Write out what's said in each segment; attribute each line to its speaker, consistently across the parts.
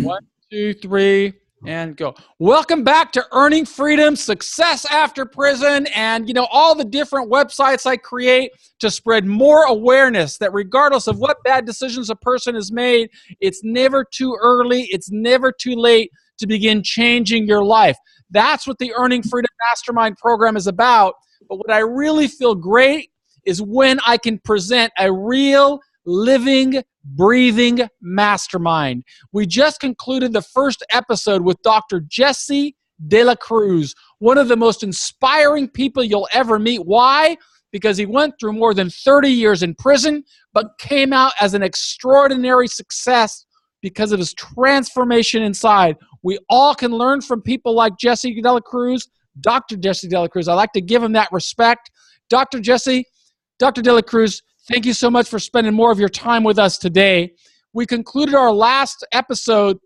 Speaker 1: 1, 2, 3, and go. Welcome back to Earning Freedom, Success After Prison, and all the different websites I create to spread more awareness that regardless of what bad decisions a person has made, it's never too early, it's never too late to begin changing your life. That's what the Earning Freedom Mastermind program is about. But what I really feel great is when I can present a real, living, breathing mastermind. We just concluded the first episode with Dr. Jesse De La Cruz, one of the most inspiring people you'll ever meet. Why? Because he went through more than 30 years in prison, but came out as an extraordinary success because of his transformation inside. We all can learn from people like Jesse De La Cruz, Dr. Jesse De La Cruz. I like to give him that respect. Dr. De La Cruz, thank you so much for spending more of your time with us today. We concluded our last episode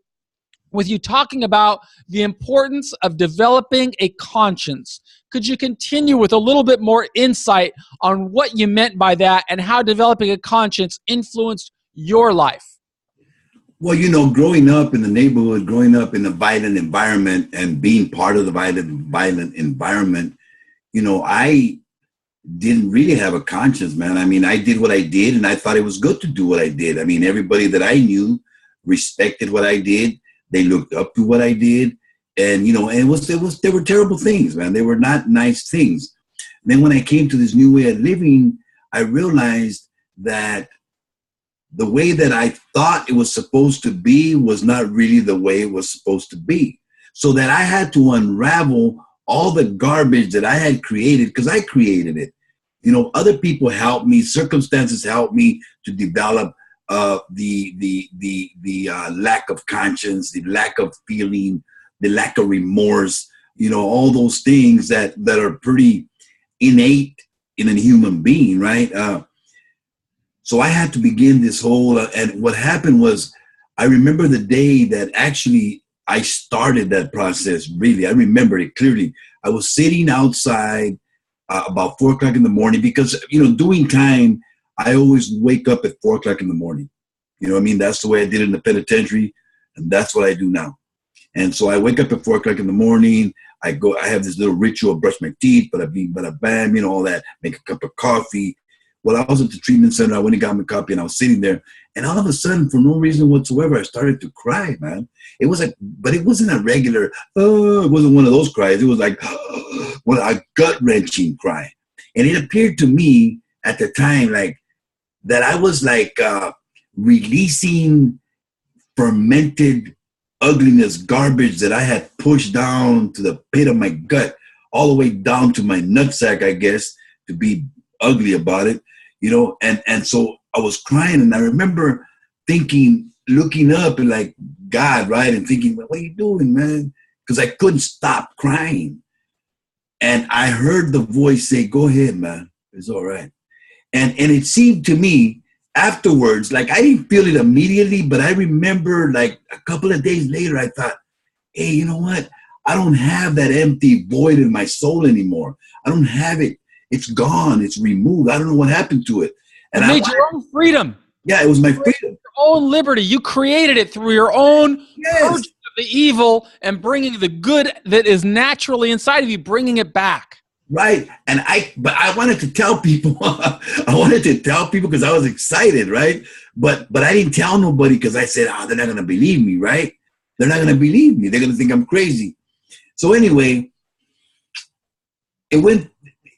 Speaker 1: with you talking about the importance of developing a conscience. Could you continue with a little bit more insight on what you meant by that and how developing a conscience influenced your life?
Speaker 2: Well, growing up in the neighborhood, growing up in a violent environment and being part of the violent environment, I didn't really have a conscience, man. I mean, I did what I did and I thought it was good to do what I did. I mean, everybody that I knew respected what I did. They looked up to what I did. And, there were terrible things, man. They were not nice things. Then when I came to this new way of living, I realized that the way that I thought it was supposed to be was not really the way it was supposed to be. So that I had to unravel all the garbage that I had created, because I created it. Other people helped me, circumstances helped me to develop the lack of conscience, the lack of feeling, the lack of remorse, all those things that are pretty innate in a human being, right? So I had to begin this whole, and what happened was, I remember the day that actually I started that process, really. I remember it clearly. I was sitting outside about 4 o'clock in the morning because, doing time, I always wake up at 4 o'clock in the morning. That's the way I did it in the penitentiary, and that's what I do now. And so I wake up at 4 o'clock in the morning. I have this little ritual, brush my teeth, bada bing, bada bam, all that, make a cup of coffee. Well, I was at the treatment center. I went and got my coffee, and I was sitting there. And all of a sudden, for no reason whatsoever, I started to cry, man. It was like, but it wasn't a regular, it wasn't one of those cries. It was like, a gut-wrenching cry. And it appeared to me at the time like that I was like releasing fermented ugliness, garbage that I had pushed down to the pit of my gut, all the way down to my nutsack, I guess, to be ugly about it, and so I was crying, and I remember thinking, looking up and like, God, right, and thinking, what are you doing, man? Because I couldn't stop crying. And I heard the voice say, go ahead, man, it's all right. And it seemed to me afterwards, like I didn't feel it immediately, but I remember like a couple of days later, I thought, hey, you know what? I don't have that empty void in my soul anymore. I don't have it. It's gone. It's removed. I don't know what happened to it.
Speaker 1: And you made your own freedom.
Speaker 2: Yeah, it was my freedom.
Speaker 1: Your own liberty. You created it through your own purging of the evil and bringing the good that is naturally inside of you, bringing it back.
Speaker 2: Right. But I wanted to tell people. Because I was excited, right? But I didn't tell nobody because I said, they're not going to believe me, right? They're not going to believe me. They're going to think I'm crazy. So anyway, it went.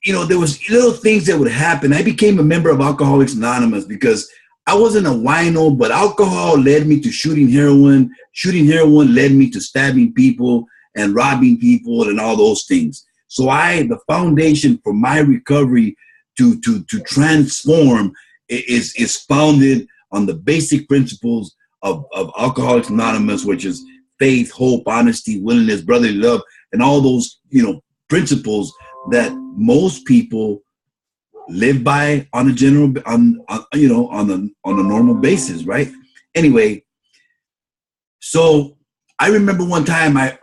Speaker 2: There was little things that would happen. I became a member of Alcoholics Anonymous because I wasn't a wino, but alcohol led me to shooting heroin. Shooting heroin led me to stabbing people and robbing people and all those things. So the foundation for my recovery to transform is founded on the basic principles of Alcoholics Anonymous, which is faith, hope, honesty, willingness, brotherly love, and all those, principles that most people live by on a normal basis, right? Anyway, so I remember one time I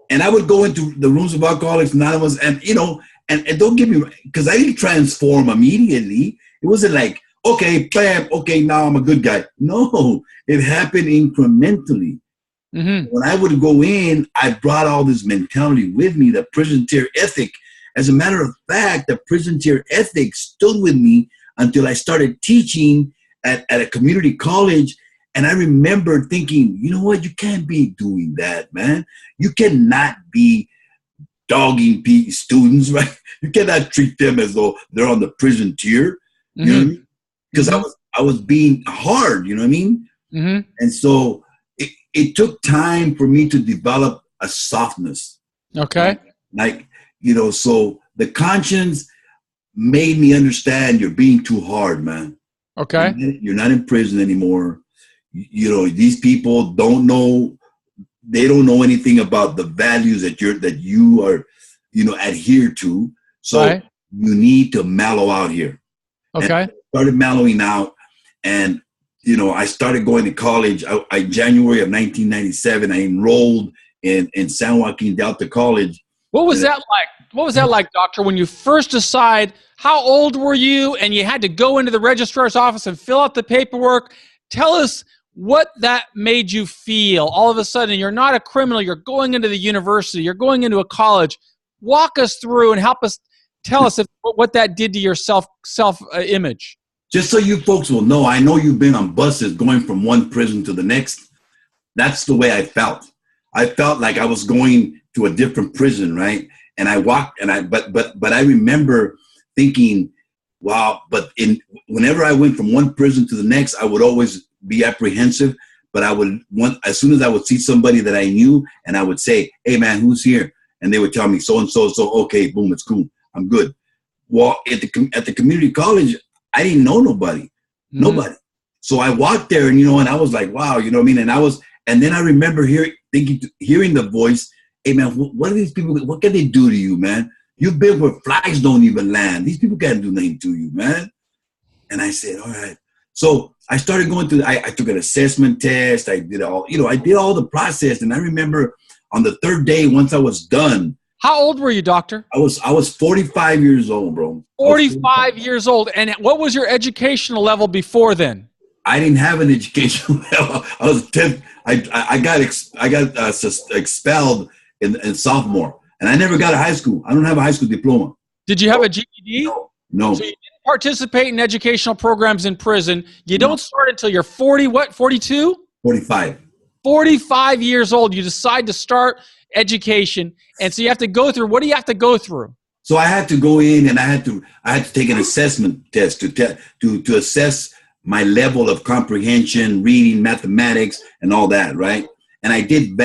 Speaker 2: and I would go into the rooms of Alcoholics Anonymous and don't get me wrong, because I didn't transform immediately. It wasn't like, okay, bam, okay, now I'm a good guy. No, it happened incrementally.
Speaker 1: Mm-hmm.
Speaker 2: When I would go in, I brought all this mentality with me, the prison tier ethic. As a matter of fact, the prison tier ethic stood with me until I started teaching at a community college. And I remember thinking, you know what? You can't be doing that, man. You cannot be dogging students, right? You cannot treat them as though they're on the prison tier. You know what I mean? Because I was being hard, you know what I mean?
Speaker 1: Mm-hmm.
Speaker 2: And so it took time for me to develop a softness.
Speaker 1: Okay.
Speaker 2: Like, you know, so the conscience made me understand you're being too hard, man.
Speaker 1: Okay.
Speaker 2: You're not in prison anymore. You know, these people don't know, they don't know anything about the values that you are, you know, adhere to. So you need to mellow out here.
Speaker 1: Okay.
Speaker 2: And I started mellowing out, and you know, I started going to college. January of 1997, I enrolled in San Joaquin Delta College.
Speaker 1: What was that like? What was that like, doctor, when you first decide? How old were you? And you had to go into the registrar's office and fill out the paperwork. Tell us what that made you feel. All of a sudden, you're not a criminal. You're going into the university. You're going into a college. Walk us through and help us. Tell us what that did to your self image.
Speaker 2: Just so you folks will know, I know you've been on buses going from one prison to the next. That's the way I felt. I felt like I was going to a different prison, right? And I walked, and but I remember thinking, wow. But whenever I went from one prison to the next, I would always be apprehensive. But as soon as I would see somebody that I knew, and I would say, "Hey, man, who's here?" And they would tell me so and so. So okay, boom, it's cool, I'm good. Well, at the community college, I didn't know nobody. So I walked there, and and I was like, wow, you know what I mean? And then I remember hearing the voice, hey man, what are these people? What can they do to you, man? You've been where flies don't even land. These people can't do nothing to you, man. And I said, all right. So I started going through. I took an assessment test. I did all the process. And I remember on the third day, once I was done.
Speaker 1: How old were you, doctor?
Speaker 2: I was 45 years old, bro.
Speaker 1: 45 years old. And what was your educational level before then?
Speaker 2: I didn't have an educational level. I was 10th. I got expelled in sophomore, and I never got a high school. I don't have a high school diploma.
Speaker 1: Did you have a GED?
Speaker 2: No.
Speaker 1: So you didn't participate in educational programs in prison. You don't start until you're 40, what, 42?
Speaker 2: 45.
Speaker 1: 45 years old. You decide to start education, and so you have to go through. What do you have to go through? So
Speaker 2: I had to go in, and I had to take an assessment test to assess my level of comprehension, reading, mathematics, and all that, right? And I did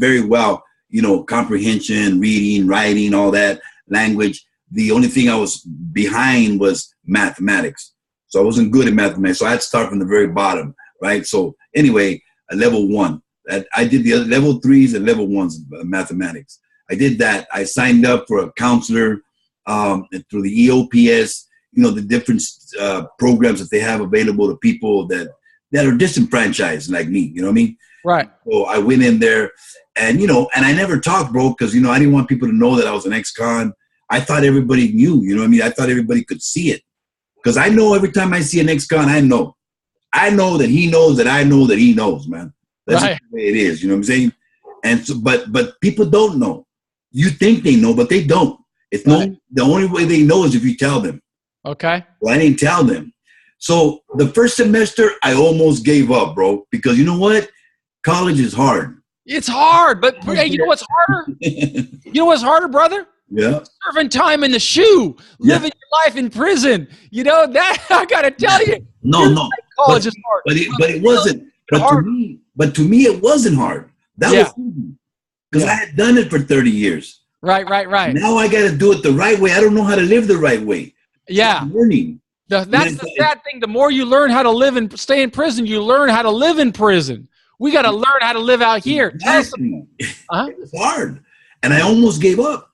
Speaker 2: very well, comprehension, reading, writing, all that, language. The only thing I was behind was mathematics. So I wasn't good at mathematics. So I had to start from the very bottom, right? So anyway, level 1. I did the level 3s and level 1s of mathematics. I did that. I signed up for a counselor through the EOPS, the different programs that they have available to people that are disenfranchised like me, you know what I mean?
Speaker 1: Right.
Speaker 2: So I went in there and, and I never talked, bro, because, I didn't want people to know that I was an ex-con. I thought everybody knew, you know what I mean? I thought everybody could see it. Because I know every time I see an ex-con, I know that he knows that I know that he knows, man. That's
Speaker 1: right.
Speaker 2: The way it is, you know what I'm saying? And so, but people don't know. You think they know, but they don't. It's right. The only way they know is if you tell them.
Speaker 1: Okay.
Speaker 2: Well, I didn't tell them. So the first semester, I almost gave up, bro, because you know what? College is hard.
Speaker 1: It's hard, but hey, you know what's harder? You know what's harder, brother?
Speaker 2: Yeah.
Speaker 1: Serving time in the shoe, living your life in prison. That I gotta tell you.
Speaker 2: No.
Speaker 1: College is hard.
Speaker 2: But it wasn't. But to me, it wasn't hard. That was easy. Because I had done it for 30 years.
Speaker 1: Right.
Speaker 2: Now I got to do it the right way. I don't know how to live the right way.
Speaker 1: Yeah.
Speaker 2: I'm learning.
Speaker 1: That's the sad thing. The more you learn how to live and stay in prison, you learn how to live in prison. We got to learn how to live out here.
Speaker 2: Exactly. It was hard. And I almost gave up.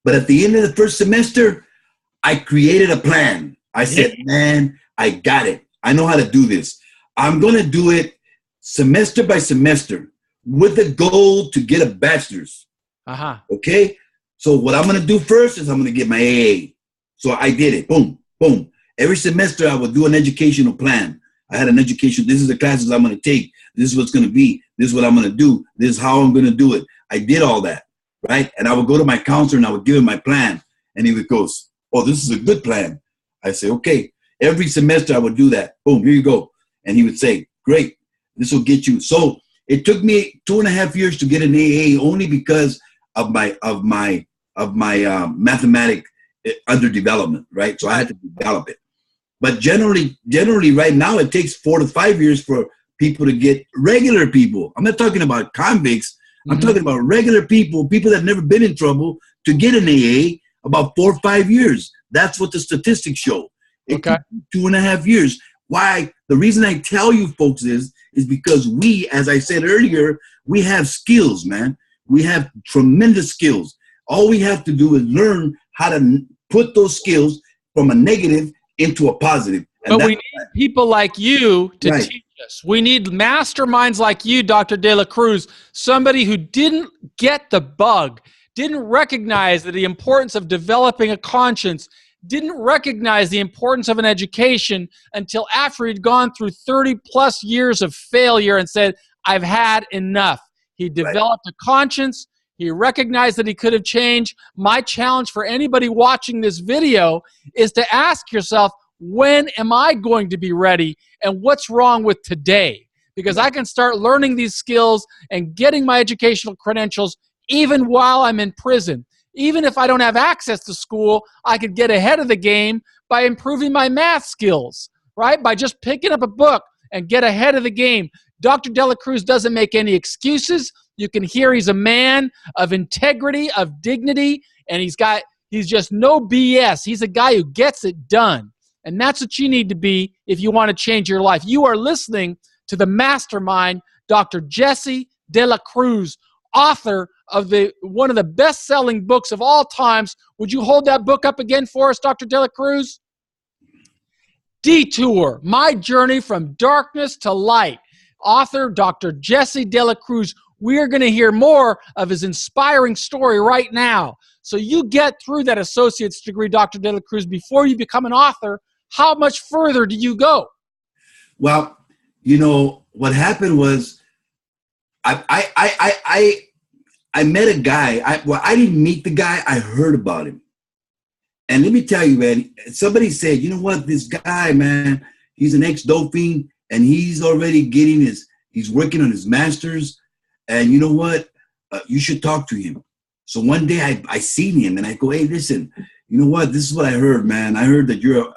Speaker 2: But at the end of the first semester, I created a plan. I said, man, I got it. I know how to do this. I'm going to do it semester by semester with the goal to get a bachelor's. Okay? So what I'm going to do first is I'm going to get my AA. So I did it. Boom, boom. Every semester I would do an educational plan. I had an education. This is the classes I'm going to take. This is what's going to be. This is what I'm going to do. This is how I'm going to do it. I did all that, right? And I would go to my counselor and I would give him my plan. And he would go, oh, this is a good plan. I say, okay. Every semester I would do that. Boom, here you go. And he would say, great, this will get you. So it took me 2.5 years to get an AA only because of my mathematic underdevelopment, right? So I had to develop it. But generally right now it takes 4 to 5 years for people to get regular people. I'm not talking about convicts. I'm talking about regular people that never been in trouble to get an AA about 4 or 5 years. That's what the statistics show. It took 2.5 years. Why? The reason I tell you folks is because we, as I said earlier, we have skills, man. We have tremendous skills. All we have to do is learn how to put those skills from a negative into a positive.
Speaker 1: And but we need people like you to teach us. We need masterminds like you, Dr. De La Cruz, somebody who didn't get the bug, didn't recognize the importance of developing a conscience, didn't recognize the importance of an education until after he'd gone through 30 plus years of failure and said, I've had enough. He developed a conscience. He recognized that he could have changed. My challenge for anybody watching this video is to ask yourself, when am I going to be ready and what's wrong with today? Because I can start learning these skills and getting my educational credentials even while I'm in prison. Even if I don't have access to school, I could get ahead of the game by improving my math skills, right? By just picking up a book and get ahead of the game. Dr. De La Cruz doesn't make any excuses. You can hear he's a man of integrity, of dignity, and he's just no BS. He's a guy who gets it done. And that's what you need to be if you want to change your life. You are listening to the mastermind, Dr. Jesse De La Cruz, author of one of the best-selling books of all times. Would you hold that book up again for us, Dr. De La Cruz? Detour, My Journey from Darkness to Light. Author, Dr. Jesse De La Cruz. We are going to hear more of his inspiring story right now. So you get through that associate's degree, Dr. De La Cruz, before you become an author. How much further do you go?
Speaker 2: Well, you know, what happened was I met a guy. I didn't meet the guy. I heard about him. And let me tell you, man, somebody said, you know what, this guy, man, he's an ex-dope fiend, and he's already he's working on his master's. And you know what? You should talk to him. So one day I seen him and I go, hey, listen, you know what? This is what I heard, man. I heard that you're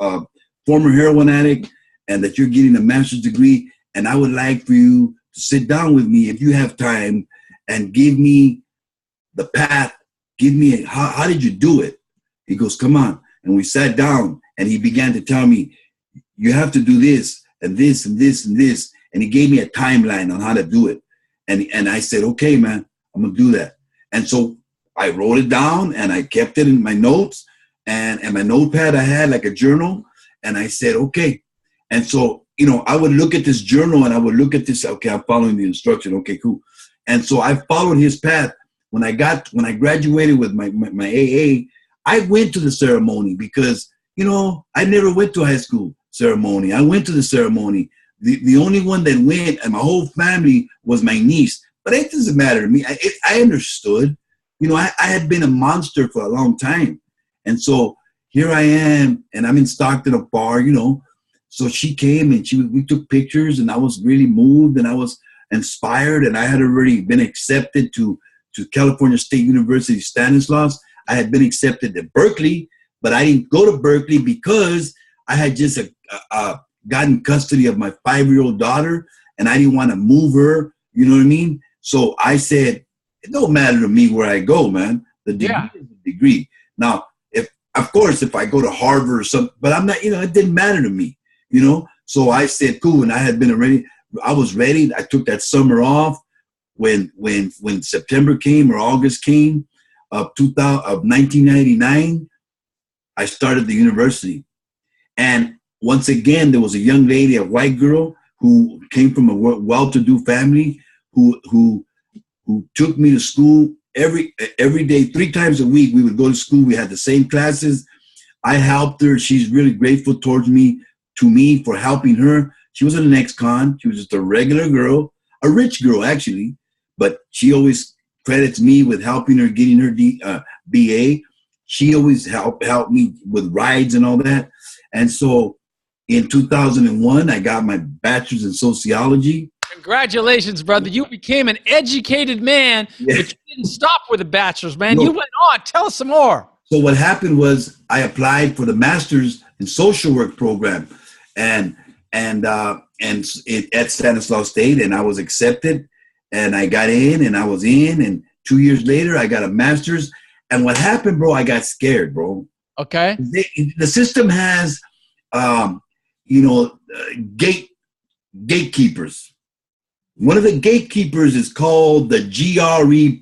Speaker 2: a former heroin addict and that you're getting a master's degree. And I would like for you to sit down with me if you have time and give me the path. Give me, how did you do it? He goes, come on. And we sat down and he began to tell me, you have to do this and this and this and this. And he gave me a timeline on how to do it. And I said, okay, man, I'm going to do that. And so I wrote it down and I kept it in my notes and my notepad. I had like a journal and I said, okay. And so, you know, I would look at this journal and I would look at this. Okay, I'm following the instruction. Okay, cool. And so I followed his path. When I graduated with my AA, I went to the ceremony because, you know, I never went to a high school ceremony. I went to the ceremony. The only one that went and my whole family was my niece. But it doesn't matter to me. I understood. You know, I had been a monster for a long time. And so here I am, and I'm in Stockton, a bar, you know. So she came and we took pictures, and I was really moved, and I was inspired, and I had already been accepted to California State University, Stanislaus. I had been accepted at Berkeley, but I didn't go to Berkeley because I had just gotten custody of my 5-year-old daughter, and I didn't want to move her. You know what I mean? So I said, it don't matter to me where I go, man. The degree is a degree. Now, if I go to Harvard or something, but I'm not, you know, it didn't matter to me, you know? So I said, cool. And I had been ready. I was ready. I took that summer off when September came or August came of 1999. I started the university. And once again, there was a young lady, a white girl who came from a well-to-do family who took me to school every day, 3 times a week. We would go to school. We had the same classes. I helped her. She's really grateful to me for helping her. She wasn't an ex-con. She was just a regular girl, a rich girl actually, but she always credits me with helping her getting her BA. She always helped me with rides and all that. And so in 2001, I got my bachelor's in sociology.
Speaker 1: Congratulations, brother. You became an educated man,
Speaker 2: Yeah.
Speaker 1: but you didn't stop with a bachelor's, man.
Speaker 2: No.
Speaker 1: You went on. Tell us some more.
Speaker 2: So what happened was I applied for the master's in social work program and at Stanislaus State, and I was accepted, and I got in, and I was in, and 2 years later I got a master's. And what happened, bro, I got scared, bro.
Speaker 1: Okay.
Speaker 2: The system has gatekeepers. One of the gatekeepers is called the GRE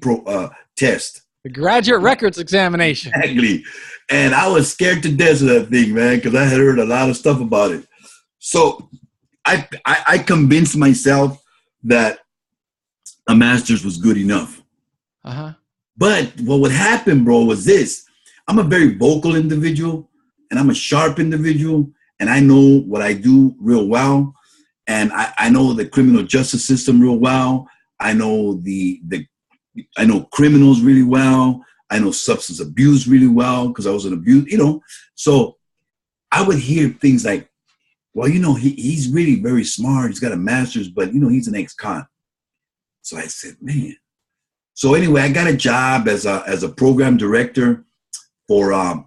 Speaker 2: test.
Speaker 1: The graduate records examination.
Speaker 2: Exactly. And I was scared to death of that thing, man, because I had heard a lot of stuff about it. So I convinced myself that a master's was good enough.
Speaker 1: Uh-huh.
Speaker 2: But what would happen, bro, was this. I'm a very vocal individual, and I'm a sharp individual, and I know what I do real well. And I know the criminal justice system real well. I know I know criminals really well. I know substance abuse really well because I was an abuse, So I would hear things like, well, he's really very smart. He's got a master's, but, he's an ex-con. So I said, man. So anyway, I got a job as a program director for a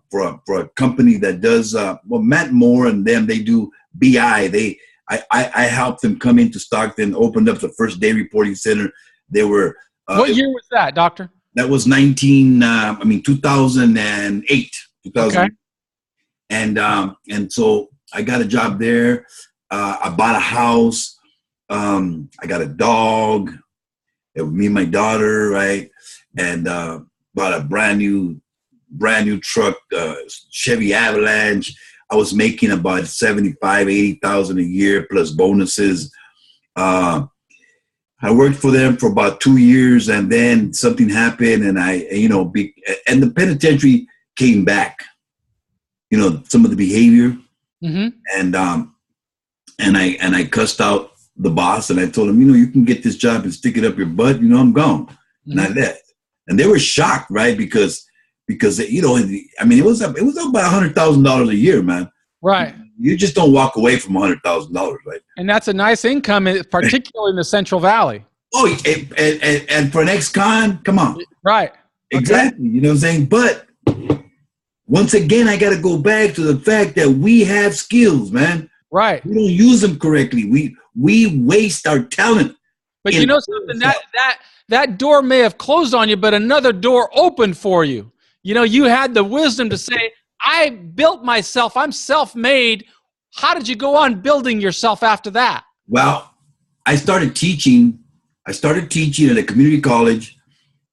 Speaker 2: company that does, Matt Moore and them, they do BI. I helped them come into Stockton, opened up the first day reporting center. They were.
Speaker 1: What year was that, doctor?
Speaker 2: That was 2008. 2000.
Speaker 1: Okay.
Speaker 2: And so I got a job there. I bought a house. I got a dog. It was me and my daughter, right? And bought a brand new truck, Chevy Avalanche. I was making about $75,000-$80,000 a year plus bonuses. I worked for them for about 2 years, and then something happened, and and the penitentiary came back. Some of the behavior, and I cussed out the boss, and I told him, you can get this job and stick it up your butt. I'm gone, and I left, and they were shocked, right? Because it was about $100,000 a year, man.
Speaker 1: Right.
Speaker 2: You just don't walk away from $100,000, right?
Speaker 1: And that's a nice income, particularly in the Central Valley.
Speaker 2: Oh, and for an ex-con, come on.
Speaker 1: Right.
Speaker 2: Exactly. You know what I'm saying? But once again, I got to go back to the fact that we have skills, man.
Speaker 1: Right.
Speaker 2: We don't use them correctly. We waste our talent.
Speaker 1: But you know something? That door may have closed on you, but another door opened for you. You had the wisdom to say, I built myself. I'm self-made. How did you go on building yourself after that?
Speaker 2: Well, I started teaching. at a community college,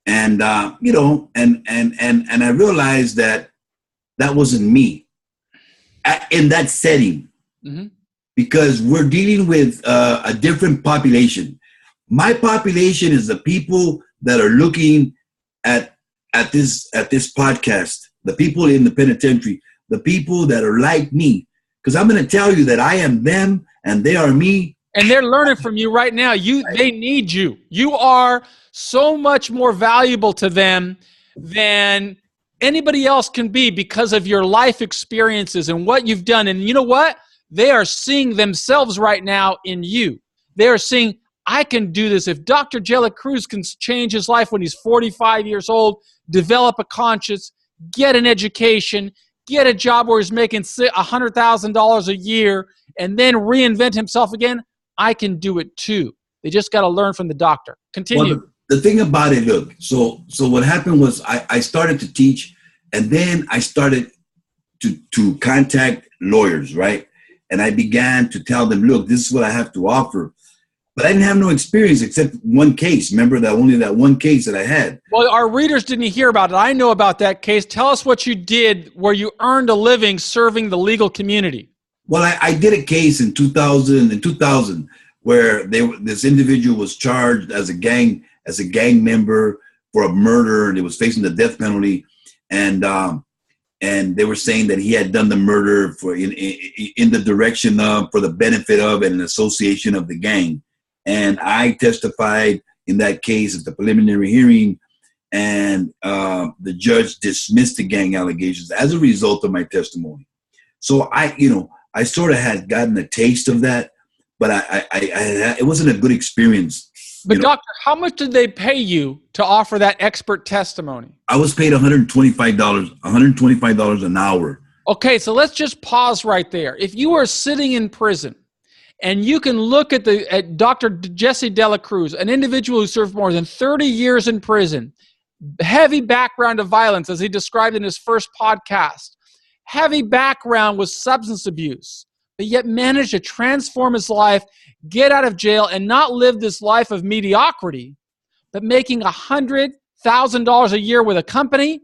Speaker 2: and and I realized that wasn't me in that setting, because we're dealing with a different population. My population is the people that are looking at this podcast, the people in the penitentiary, the people that are like me. Because I'm going to tell you that I am them and they are me.
Speaker 1: And they're learning from you right now. They need you. You are so much more valuable to them than anybody else can be because of your life experiences and what you've done. And you know what? They are seeing themselves right now in you. They are seeing, I can do this. If Dr. De La Cruz can change his life when he's 45 years old, develop a conscience, get an education, get a job where he's making $100,000 a year, and then reinvent himself again, I can do it too. They just got to learn from the doctor. Continue.
Speaker 2: Well, the thing about it, look, so what happened was I started to teach, and then I started to contact lawyers, right? And I began to tell them, look, this is what I have to offer. But I didn't have no experience except one case. Remember that only that one case that I had.
Speaker 1: Well, our readers didn't hear about it. I know about that case. Tell us what you did where you earned a living serving the legal community.
Speaker 2: Well, I did a case in 2000 where this individual was charged as a gang member for a murder, and he was facing the death penalty. And and they were saying that he had done the murder for in the direction of, for the benefit of, and an association of the gang. And I testified in that case at the preliminary hearing, and the judge dismissed the gang allegations as a result of my testimony. So I sort of had gotten a taste of that, but it wasn't a good experience.
Speaker 1: But doctor, how much did they pay you to offer that expert testimony? I
Speaker 2: was paid $125 an hour.
Speaker 1: Okay, so let's just pause right there. If you are sitting in prison and you can look at Dr. Jesse De La Cruz, an individual who served more than 30 years in prison, heavy background of violence, as he described in his first podcast, heavy background with substance abuse, but yet managed to transform his life, get out of jail, and not live this life of mediocrity, but making $100,000 a year with a company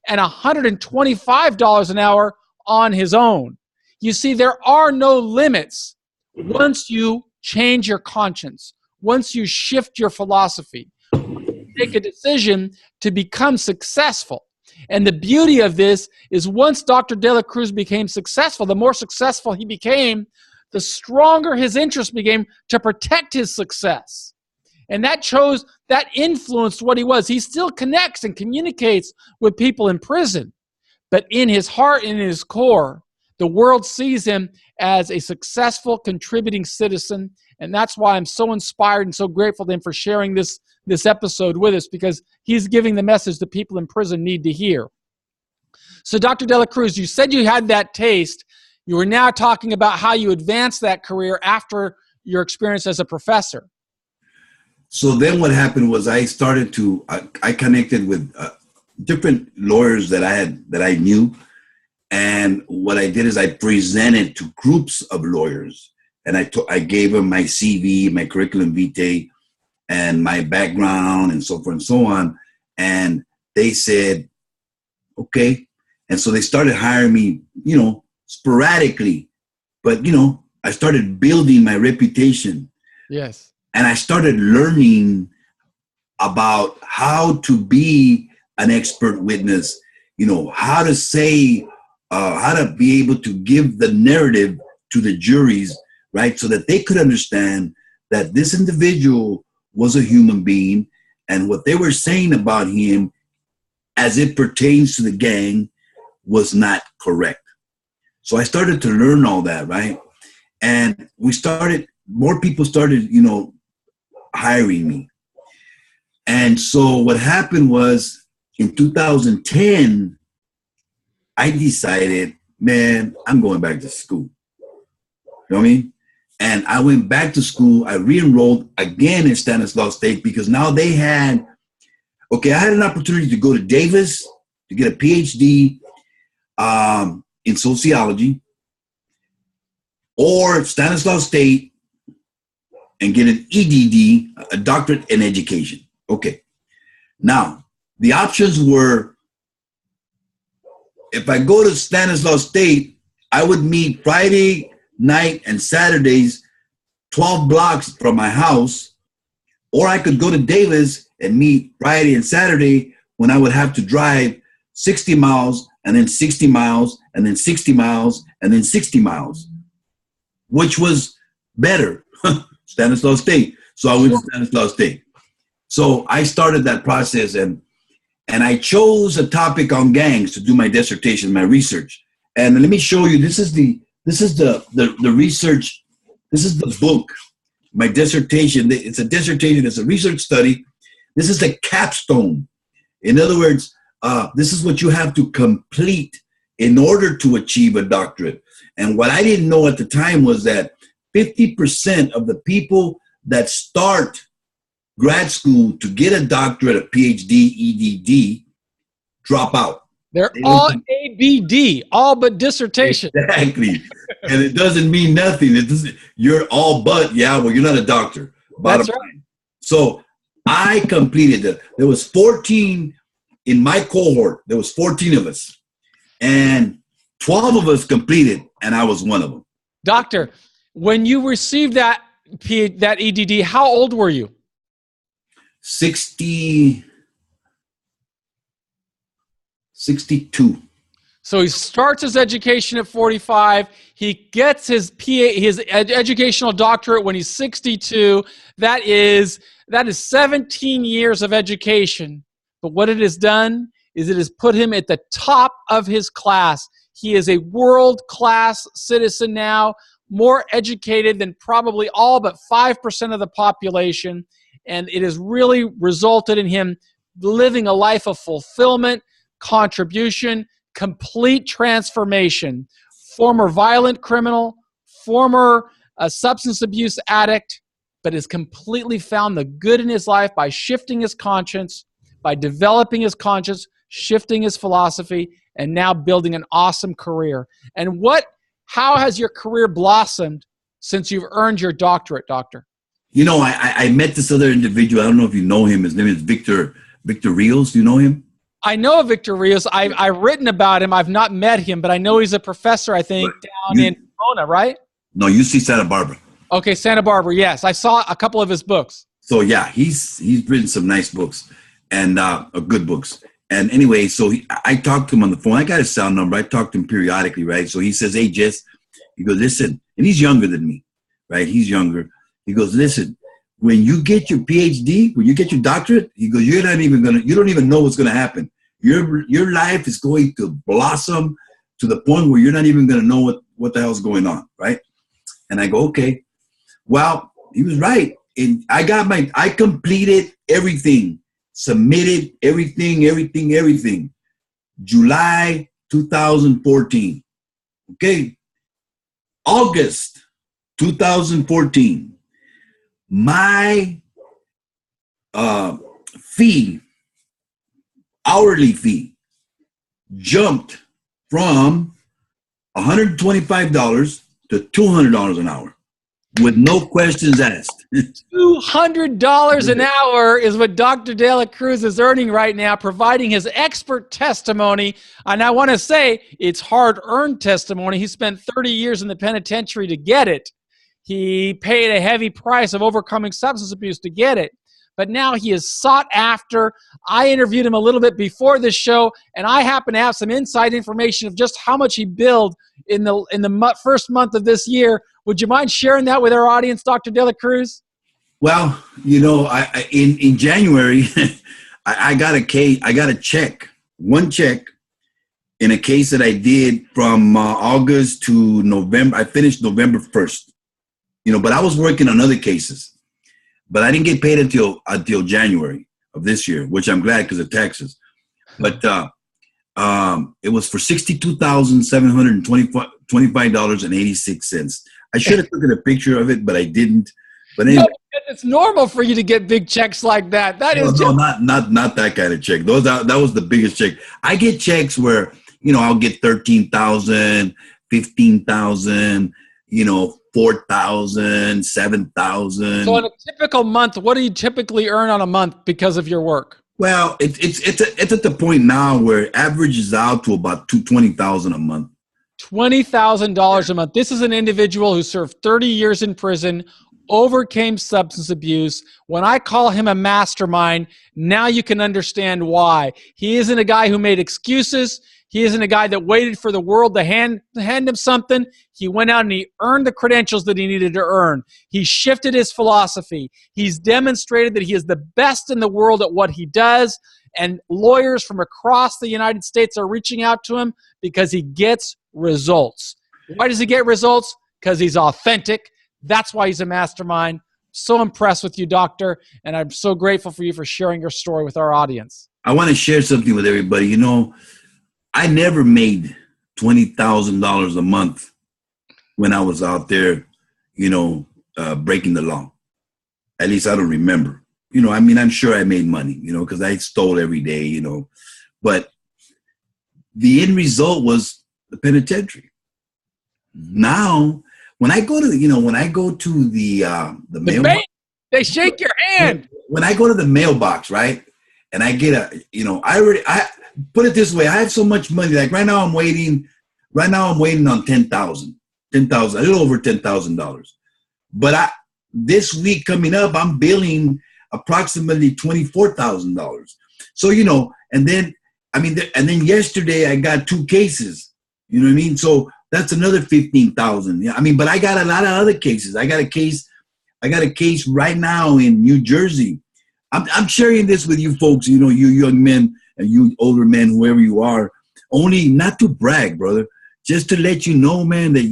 Speaker 1: and $125 an hour on his own. You see, there are no limits once you change your conscience, once you shift your philosophy, take a decision to become successful. And the beauty of this is once Dr. De La Cruz became successful, the more successful he became, the stronger his interest became to protect his success. And that influenced what he was. He still connects and communicates with people in prison. But in his heart and in his core, the world sees him as a successful, contributing citizen. And that's why I'm so inspired and so grateful to him for sharing this episode with us, because he's giving the message that people in prison need to hear. So Dr. De La Cruz, you said you had that taste. You were now talking about how you advanced that career after your experience as a professor.
Speaker 2: So then what happened was I connected with different lawyers that I knew. And what I did is I presented to groups of lawyers, and I gave them my CV, my curriculum vitae, and my background, and so forth and so on. And they said, okay. And so they started hiring me, sporadically. But, I started building my reputation.
Speaker 1: Yes.
Speaker 2: And I started learning about how to be an expert witness, how to say, how to be able to give the narrative to the juries, right? So that they could understand that this individual was a human being, and what they were saying about him as it pertains to the gang was not correct. So I started to learn all that, right? And more people started, hiring me. And so what happened was in 2010, I decided, man, I'm going back to school. You know what I mean? And I went back to school. I re-enrolled again in Stanislaus State because now I had an opportunity to go to Davis to get a PhD in sociology, or Stanislaus State and get an EDD, a doctorate in education. Okay. Now, the options were, if I go to Stanislaus State, I would meet Friday night and Saturdays 12 blocks from my house, or I could go to Davis and meet Friday and Saturday when I would have to drive 60 miles and then 60 miles and then 60 miles and then 60 miles, which was better. Stanislaus State. So I went to Stanislaus State. So I started that process, and I chose a topic on gangs to do my dissertation, my research. And let me show you, this is the research, this is the book, my dissertation. It's a dissertation, it's a research study. This is the capstone. In other words, this is what you have to complete in order to achieve a doctorate. And what I didn't know at the time was that 50% of the people that start grad school to get a doctorate, a PhD, EDD, drop out.
Speaker 1: They're all ABD, all but dissertation.
Speaker 2: Exactly. And it doesn't mean nothing. You're all but, you're not a doctor.
Speaker 1: That's right.
Speaker 2: So I completed it. There was 14 in my cohort. There was 14 of us. And 12 of us completed, and I was one of them.
Speaker 1: Doctor, when you received that EDD, how old were you?
Speaker 2: 62.
Speaker 1: So he starts his education at 45. He gets his educational doctorate when he's 62. That is 17 years of education. But what it has done is it has put him at the top of his class. He is a world-class citizen now, more educated than probably all but 5% of the population. And it has really resulted in him living a life of fulfillment, contribution, complete transformation. Former violent criminal, former substance abuse addict, but has completely found the good in his life by shifting his conscience, by developing his conscience, shifting his philosophy, and now building an awesome career. And how has your career blossomed since you've earned your doctorate, Doctor?
Speaker 2: You know, I met this other individual. I don't know if you know him. His name is Victor Rios. Do you know him?
Speaker 1: I know Victor Rios. I've written about him. I've not met him, but I know he's a professor, I think, down in Pomona, right?
Speaker 2: No, UC Santa Barbara.
Speaker 1: Okay, Santa Barbara, yes. I saw a couple of his books.
Speaker 2: So, yeah, he's written some nice books and good books. And anyway, so I talked to him on the phone. I got his cell number. I talked to him periodically, right? So he says, hey, Jess, he goes, listen, and he's younger than me, right? He's younger. He goes, listen, when you get your PhD, when you get your doctorate, he goes, you don't even know what's going to happen. Your life is going to blossom to the point where you're not even going to know what the hell's going on, right? And I go, okay. Well, he was right. And I completed everything, submitted everything. July 2014. Okay. August 2014. My hourly fee jumped from $125 to $200 an hour with no questions asked.
Speaker 1: $200 an hour is what Dr. De La Cruz is earning right now, providing his expert testimony. And I want to say it's hard-earned testimony. He spent 30 years in the penitentiary to get it. He paid a heavy price of overcoming substance abuse to get it. But now he is sought after. I interviewed him a little bit before this show, and I happen to have some inside information of just how much he billed in the first month of this year. Would you mind sharing that with our audience, Dr. De La Cruz?
Speaker 2: Well, you know, in January, I got a check, one check, in a case that I did from August to November. I finished November 1st. You know, but I was working on other cases, but I didn't get paid until January of this year, which I'm glad because of taxes. But it was for $62,725.86. I should have taken a picture of it, but I didn't. But anyway,
Speaker 1: no, it's normal for you to get big checks like that.
Speaker 2: Not that kind of check. That was the biggest check. I get checks where, you know, I'll get 13,000, 15,000, you know, 4,000, 7,000.
Speaker 1: So in a typical month, what do you typically earn on a month because of your work?
Speaker 2: Well, it's at the point now where it averages out to about $20,000 a month.
Speaker 1: $20,000 a month. This is an individual who served 30 years in prison, overcame substance abuse. When I call him a mastermind, now you can understand why. He isn't a guy who made excuses. He isn't a guy that waited for the world to hand him something. He went out and he earned the credentials that he needed to earn. He shifted his philosophy. He's demonstrated that he is the best in the world at what he does. And lawyers from across the United States are reaching out to him because he gets results. Why does he get results? Because he's authentic. That's why he's a mastermind. So impressed with you, Doctor. And I'm so grateful for you for sharing your story with our audience.
Speaker 2: I want to share something with everybody. You know, I never made $20,000 a month when I was out there, you know, breaking the law. At least I don't remember. You know, I mean, I'm sure I made money, you know, because I stole every day, you know. But the end result was the penitentiary. Now, when I go to the mailbox,
Speaker 1: they shake your hand.
Speaker 2: When I go to the mailbox, right, and I get I put it this way, I have so much money. Like right now I'm waiting on $10,000, a little over $10,000. But this week coming up, I'm billing approximately $24,000. So, you know, and then I mean, and then yesterday I got 2 cases. You know what I mean? So that's another 15,000. Yeah, I mean, but I got a lot of other cases. I got a case right now in New Jersey. I'm sharing this with you folks, you know, you young men and you older men, whoever you are, only not to brag, brother, just to let you know, man, that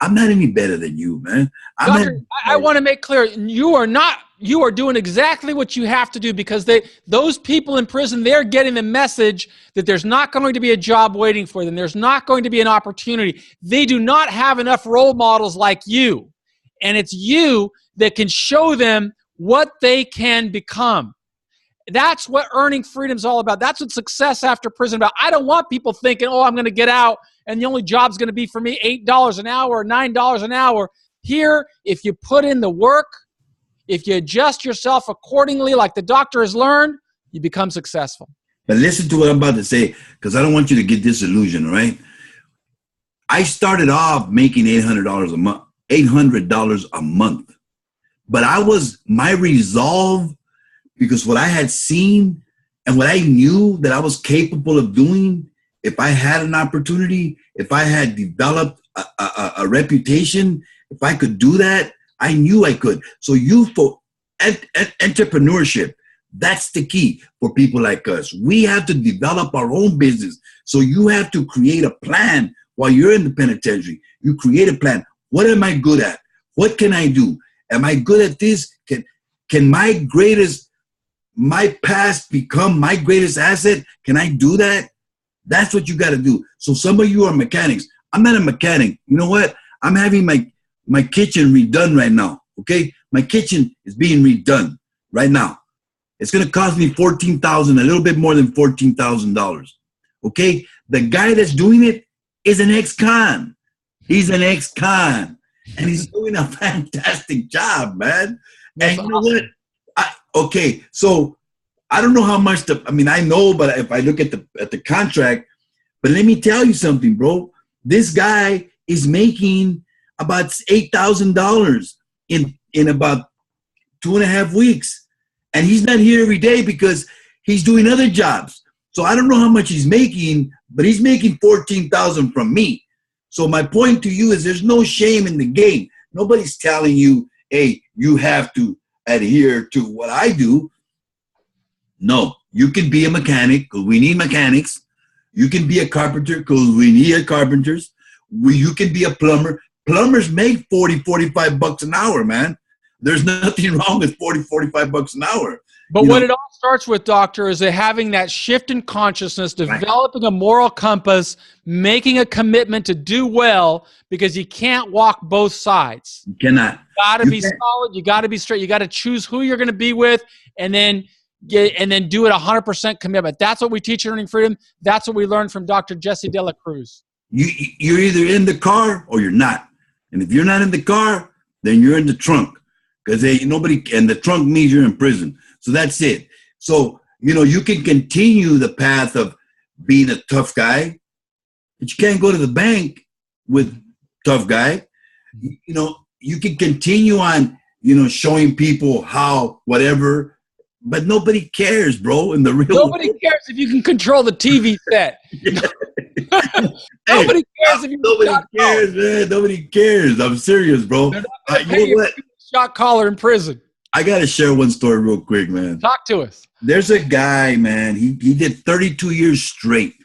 Speaker 2: I'm not any better than you, man.
Speaker 1: Doctor, I want to make clear, you are doing exactly what you have to do, because those people in prison, they're getting the message that there's not going to be a job waiting for them. There's not going to be an opportunity. They do not have enough role models like you. And it's you that can show them what they can become. That's what earning freedom is all about. That's what success after prison is about. I don't want people thinking, oh, I'm going to get out and the only job's going to be for me $8 an hour or $9 an hour. Here, if you put in the work, if you adjust yourself accordingly, like the doctor has learned, you become successful.
Speaker 2: But listen to what I'm about to say, because I don't want you to get disillusioned, all right? I started off making $800 a month, $800 a month. But my resolve, because what I had seen and what I knew that I was capable of doing, if I had an opportunity, if I had developed a reputation, if I could do that, I knew I could. So entrepreneurship, that's the key for people like us. We have to develop our own business. So you have to create a plan while you're in the penitentiary. You create a plan. What am I good at? What can I do? Am I good at this? Can my past become my greatest asset? Can I do that? That's what you got to do. So some of you are mechanics. I'm not a mechanic. You know what? I'm having my kitchen redone right now, okay? My kitchen is being redone right now. It's going to cost me $14,000, a little bit more than $14,000, okay? The guy that's doing it is an ex-con. He's an ex-con, and he's doing a fantastic job, man. And you know what? Okay, so I don't know how much I know, but if I look at the contract, but let me tell you something, bro. This guy is making about $8,000 in about 2.5 weeks. And he's not here every day because he's doing other jobs. So I don't know how much he's making, but he's making $14,000 from me. So my point to you is there's no shame in the game. Nobody's telling you, hey, you have to adhere to what I do. No, you can be a mechanic because we need mechanics. You can be a carpenter because we need carpenters. You can be a plumber. Plumbers make $40-45 an hour, man. There's nothing wrong with $40-45 an hour.
Speaker 1: But what it all starts with, doctor, is having that shift in consciousness, developing a moral compass, making a commitment to do well, because you can't walk both sides.
Speaker 2: You cannot.
Speaker 1: You got to be solid. You got to be straight. You got to choose who you're going to be with, and then do it 100% commitment. That's what we teach in Earning Freedom. That's what we learned from Dr. Jesse De La Cruz.
Speaker 2: You're either in the car or you're not. And if you're not in the car, then you're in the trunk. Because and the trunk means you're in prison. So that's it. So, you can continue the path of being a tough guy, but you can't go to the bank with tough guy. You can continue on, showing people how, whatever, but nobody cares, bro. In the real
Speaker 1: Nobody cares if you can control the TV set. Nobody cares if you
Speaker 2: Nobody cares, man. Nobody cares. I'm serious, bro. You know what?
Speaker 1: Shot caller in prison.
Speaker 2: I got to share one story real quick, man.
Speaker 1: Talk to us.
Speaker 2: There's a guy, man. He did 32 years straight.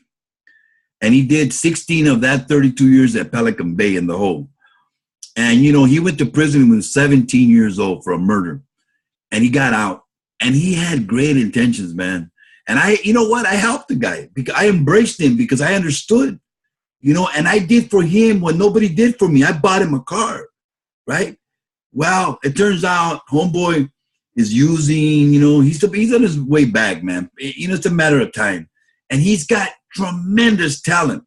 Speaker 2: And he did 16 of that 32 years at Pelican Bay in the hole. And, he went to prison when he was 17 years old for a murder. And he got out. And he had great intentions, man. And I helped the guy. Because I embraced him because I understood. And I did for him what nobody did for me. I bought him a car, right? Well, it turns out homeboy is using, he's on his way back, man. It's a matter of time. And he's got tremendous talent.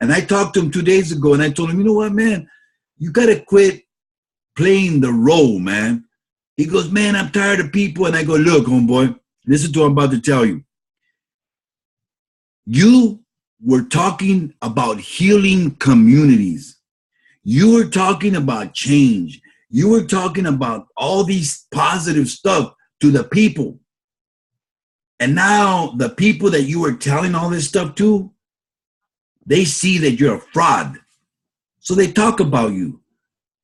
Speaker 2: And I talked to him 2 days ago and I told him, you know what, man, you got to quit playing the role, man. He goes, man, I'm tired of people. And I go, look, homeboy, listen to what I'm about to tell you. You were talking about healing communities. You were talking about change. You were talking about all these positive stuff to the people. And now the people that you were telling all this stuff to, they see that you're a fraud. So they talk about you.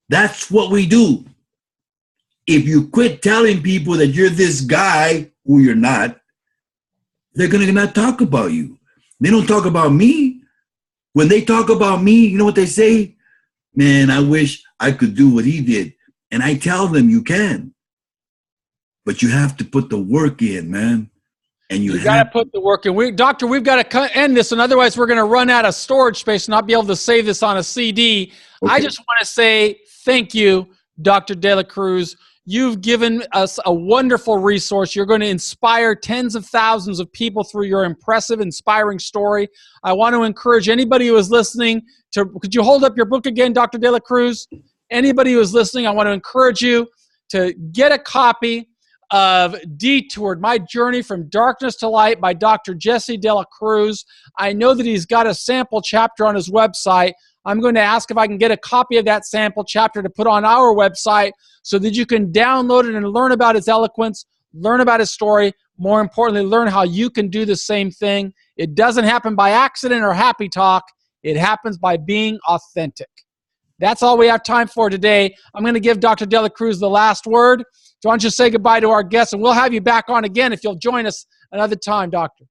Speaker 2: That's what we do. If you quit telling people that you're this guy who you're not, they're going to not talk about you. They don't talk about me. When they talk about me, you know what they say? Man, I wish I could do what he did. And I tell them you can. But you have to put the work in, man. And you
Speaker 1: got to put the work in. Doctor, we've got to end this, and otherwise we're going to run out of storage space and not be able to save this on a CD. Okay. I just want to say thank you, Dr. De La Cruz. You've given us a wonderful resource. You're going to inspire tens of thousands of people through your impressive, inspiring story. I want to encourage anybody who is listening to, could you hold up your book again, Dr. De La Cruz? Anybody who is listening, I want to encourage you to get a copy of Detoured, My Journey from Darkness to Light by Dr. Jesse De La Cruz. I know that he's got a sample chapter on his website. I'm going to ask if I can get a copy of that sample chapter to put on our website so that you can download it and learn about his eloquence, learn about his story, more importantly, learn how you can do the same thing. It doesn't happen by accident or happy talk. It happens by being authentic. That's all we have time for today. I'm going to give Dr. De La Cruz the last word. So why don't you say goodbye to our guests, and we'll have you back on again if you'll join us another time, Doctor.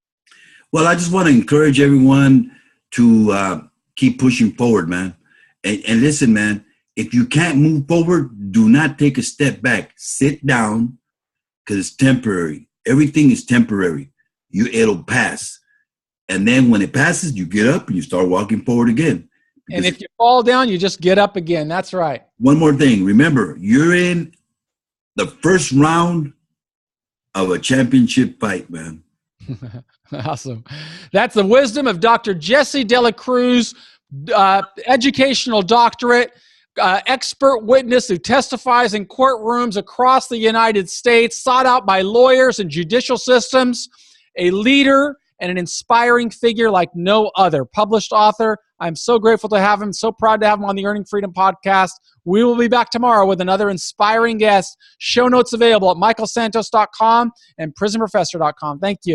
Speaker 2: Well, I just want to encourage everyone to keep pushing forward, man. And listen, man, if you can't move forward, do not take a step back. Sit down, because it's temporary. Everything is temporary. It'll pass. And then when it passes, you get up and you start walking forward again.
Speaker 1: And if you fall down, you just get up again. That's right.
Speaker 2: One more thing. Remember, you're in the first round of a championship fight, man.
Speaker 1: Awesome. That's the wisdom of Dr. Jesse De La Cruz, educational doctorate, expert witness who testifies in courtrooms across the United States, sought out by lawyers and judicial systems, a leader and an inspiring figure like no other. Published author. I'm so grateful to have him, so proud to have him on the Earning Freedom podcast. We will be back tomorrow with another inspiring guest. Show notes available at michaelsantos.com and prisonprofessor.com. Thank you.